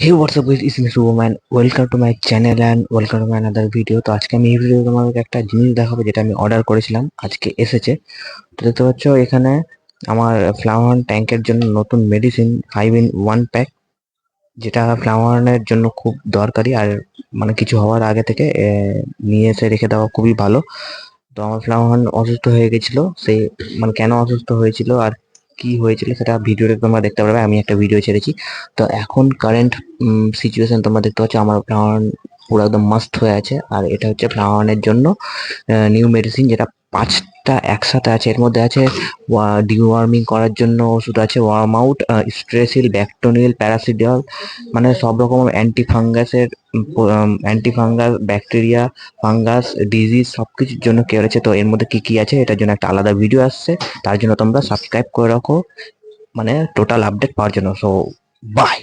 Hey what's up guys, it's me Shubhman. Welcome to my channel and welcome to my another video. তো আজকে আমি এই ভিডিওতে তোমাদেরকে একটা জিনিস দেখাবো যেটা আমি অর্ডার করেছিলাম, আজকে এসেছে। তো দেখতে পাচ্ছ এখানে আমার ফ্লাওয়ার ট্যাঙ্কের জন্য নতুন মেডিসিন 5 in 1 প্যাক, যেটা ফ্লাওয়ারের জন্য খুব দরকারি। আর মানে কিছু হওয়ার আগে থেকে নিয়ে এসে রেখে দেওয়া খুবই ভালো। তো আমার ফ্লাওয়ার অসুস্থ হয়ে গেছিল, সে মানে কেন অসুস্থ হয়েছিল আর কি হয়েছিল সেটা ভিডিওতে তোমরা দেখতে পারবে। আমি একটা ভিডিও ছেড়েছি। তো এখন কারেন্ট সিচুয়েশন তোমরা দেখতে পাচ্ছ, আমার ফ্লাওয়ার পুরো একদম মাস্ট হয়ে আছে। আর এটা হচ্ছে ফ্লাওয়ারের জন্য নিউ মেডিসিন, যেটা 5টা একসাথে আছে। এর মধ্যে আছে ডিওয়ার্মিং করার জন্য ওষুধ আছে, ওয়ার্ম আউট, স্ট্রেসিল, ব্যাকটোনিল, প্যারাসিডল, মানে সব রকম অ্যান্টি ফাঙ্গাসের, anti fungus, bacteria, fungus, disease সবকিছুর জন্য কেয়ার আছে। তো এর মধ্যে কি কি আছে এটার জন্য একটা আলাদা ভিডিও আসছে, তার জন্য তোমরা সাবস্ক্রাইব করে রাখো, মানে টোটাল আপডেট পাওয়ার জন্য। So by.